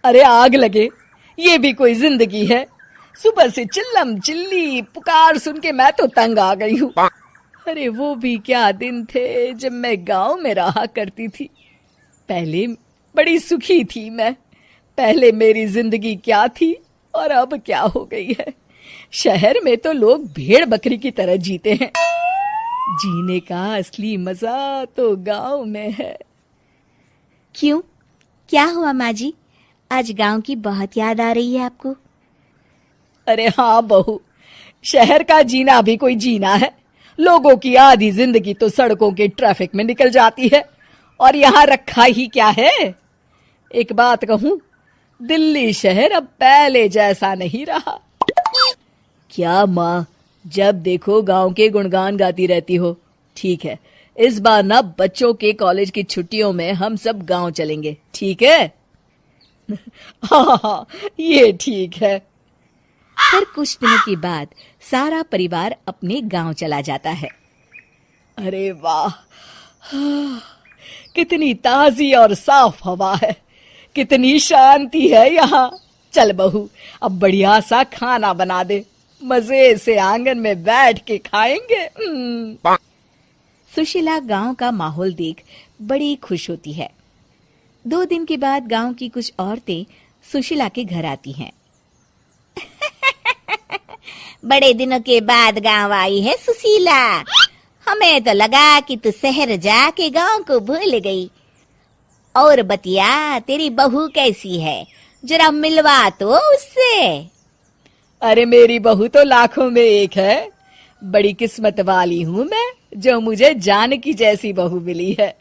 अरे आग लगे, ये भी कोई जिंदगी है। सुबह से चिल्लम चिल्ली पुकार सुन के मैं तो तंग आ गई हूँ। अरे वो भी क्या दिन थे जब मैं गांव में रहा करती थी। पहले बड़ी सुखी थी मैं। पहले मेरी जिंदगी क्या थी और अब क्या हो गई है। शहर में तो लोग भेड़ बकरी की तरह जीते हैं। जीने का असली मजा तो गांव में है। क्यों, क्या हुआ माँ जी? आज गांव की बहुत याद आ रही है आपको? अरे हाँ बहू, शहर का जीना भी कोई जीना है। लोगों की आधी जिंदगी तो सड़कों के ट्रैफिक में निकल जाती है और यहाँ रखा ही क्या है। एक बात कहूँ, दिल्ली शहर अब पहले जैसा नहीं रहा। क्या माँ, जब देखो गांव के गुणगान गाती रहती हो। ठीक है, इस बार ना बच्चों के कॉलेज की छुट्टियों में हम सब गांव चलेंगे, ठीक है? हाँ, ये ठीक है। फिर कुछ दिनों के बाद सारा परिवार अपने गांव चला जाता है। अरे वाह, कितनी ताजी और साफ हवा है, कितनी शांति है यहाँ। चल बहू, अब बढ़िया सा खाना बना दे, मजे से आंगन में बैठ के खाएंगे। सुशीला गांव का माहौल देख बड़ी खुश होती है। 2 दिन के बाद गांव की कुछ औरतें सुशीला के घर आती हैं। बड़े दिनों के बाद गांव आई है सुशीला। हमें तो लगा कि तू शहर जाके गांव को भूल गई। और बतिया, तेरी बहू कैसी है? जरा मिलवा तो उससे। अरे मेरी बहू तो लाखों में एक है। बड़ी किस्मत वाली हूँ मैं जो मुझे जानकी जैसी बहू मिली है।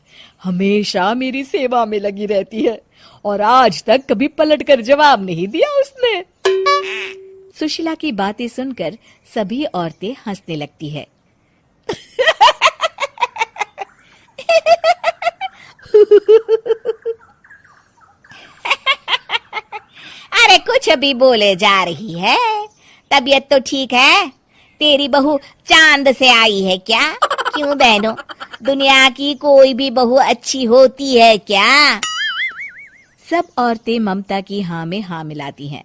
हमेशा मेरी सेवा में लगी रहती है और आज तक कभी पलट कर जवाब नहीं दिया उसने। सुशीला की बातें सुनकर सभी औरतें हंसने लगती है। अरे कुछ भी बोले जा रही है। तबीयत तो ठीक है? तेरी बहू चांद से आई है क्या? क्यों बहनों, दुनिया की कोई भी बहू अच्छी होती है क्या? सब औरतें ममता की हाँ में हाँ मिलाती हैं।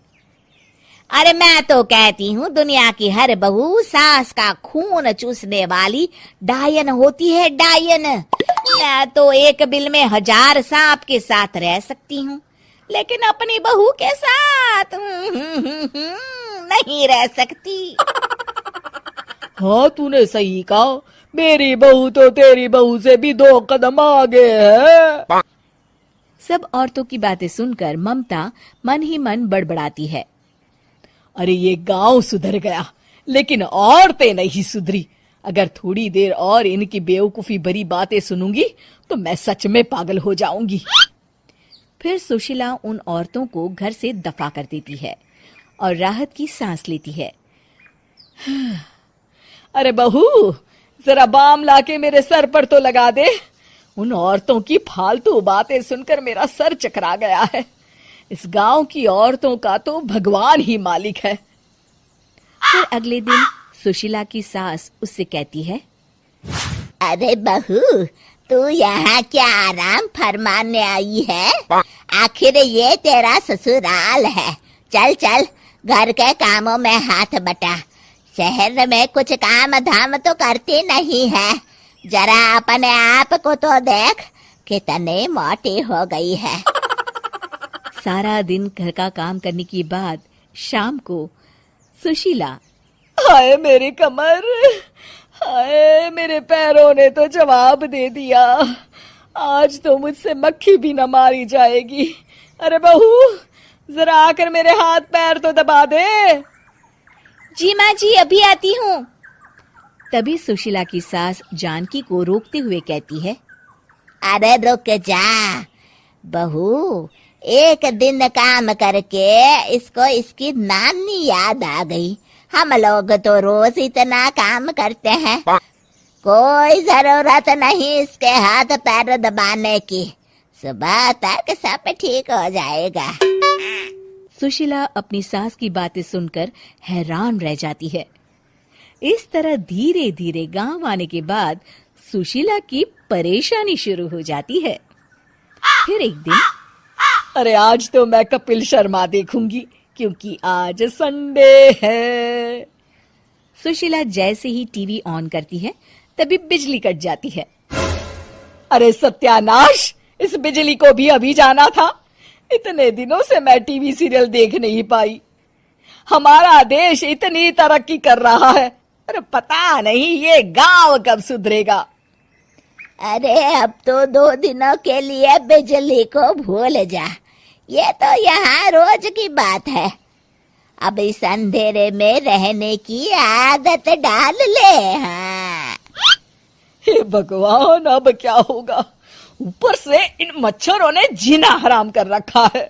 अरे मैं तो कहती हूँ दुनिया की हर बहू सास का खून चूसने वाली डायन होती है, डायन। मैं तो एक बिल में 1000 सांप के साथ रह सकती हूँ, लेकिन अपनी बहू के साथ नहीं रह सकती। हाँ, तूने सही कहा। मेरी बहू तो तेरी बहू से भी 2 कदम आगे है। सब औरतों की बातें सुनकर ममता मन ही मन बड़बड़ाती है। अरे ये गांव सुधर गया, लेकिन औरतें नहीं सुधरी। अगर थोड़ी देर और इनकी बेवकूफी भरी बातें सुनूंगी तो मैं सच में पागल हो जाऊंगी। फिर सुशीला उन औरतों को घर से दफा कर देती है और राहत की सांस लेती है। अरे बहू, जरा बाम लाके मेरे सर पर तो लगा दे। उन औरतों की फालतू बातें सुनकर मेरा सर चकरा गया है। इस गांव की औरतों का तो भगवान ही मालिक है। फिर अगले दिन सुशीला की सास उससे कहती है, अरे बहू, तू यहाँ क्या आराम फरमाने आई है? आखिर ये तेरा ससुराल है। चल चल, घर के कामों में हाथ बटा। शहर में कुछ काम धाम तो करती नहीं है। जरा अपने आप को तो देख, कितनी मोटी हो गई है। सारा दिन घर का काम करने के बाद शाम को सुशीला, हाय मेरी कमर, हाय मेरे पैरों ने तो जवाब दे दिया। आज तो मुझसे मक्खी भी न मारी जाएगी। अरे बहू, जरा आकर मेरे हाथ पैर तो दबा दे। जी माँ जी, अभी आती हूँ। तभी सुशीला की सास जानकी को रोकते हुए कहती है, अरे रुक जा बहू, एक दिन काम करके इसको इसकी नानी याद आ गई। हम लोग तो रोज इतना काम करते हैं, कोई जरूरत नहीं इसके हाथ पैर दबाने की। सुबह तक सब ठीक हो जाएगा। सुशीला अपनी सास की बातें सुनकर हैरान रह जाती है। इस तरह धीरे धीरे गांव आने के बाद सुशीला की परेशानी शुरू हो जाती है। फिर एक दिन अरे आज तो मैं कपिल शर्मा देखूंगी क्योंकि आज संडे है। सुशीला जैसे ही टीवी ऑन करती है तभी बिजली कट जाती है। अरे सत्यानाश, इस बिजली को भी अभी जाना था। इतने दिनों से मैं टीवी सीरियल देख नहीं पाई। हमारा देश इतनी तरक्की कर रहा है, अरे पता नहीं ये गांव कब सुधरेगा। अरे अब तो 2 दिनों के लिए बिजली को भूल जा, ये तो यहाँ रोज की बात है। अब इस अंधेरे में रहने की आदत डाल ले। हाँ। हे भगवान, अब क्या होगा? ऊपर से इन मच्छरों ने जीना हराम कर रखा है।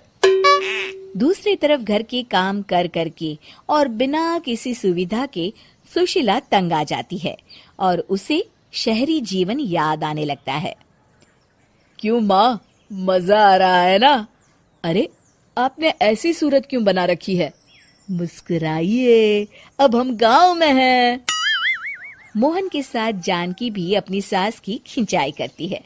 दूसरी तरफ घर के काम कर करके और बिना किसी सुविधा के सुशीला तंग आ जाती है और उसे शहरी जीवन याद आने लगता है। क्यों माँ, मजा आ रहा है ना? अरे आपने ऐसी सूरत क्यों बना रखी है? मुस्कुराइए, अब हम गांव में हैं। मोहन के साथ जानकी भी अपनी सास की खिंचाई करती है।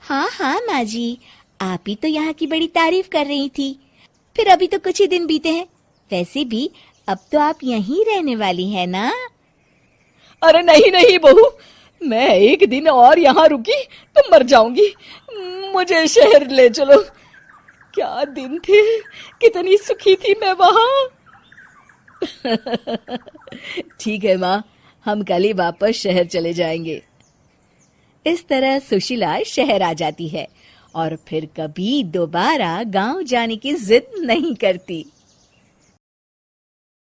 हाँ हाँ माँ जी, आप ही तो यहाँ की बड़ी तारीफ कर रही थी। फिर अभी तो कुछ ही दिन बीते हैं, वैसे भी अब तो आप यहीं रहने वाली है ना? अरे नहीं नहीं बहू, मैं एक दिन और यहाँ रुकी तो मर जाऊंगी। मुझे शहर ले चलो। क्या दिन थे, कितनी सुखी थी मैं वहां। ठीक है माँ, हम कल ही वापस शहर चले जाएंगे। इस तरह सुशीला शहर आ जाती है और फिर कभी दोबारा गांव जाने की जिद नहीं करती।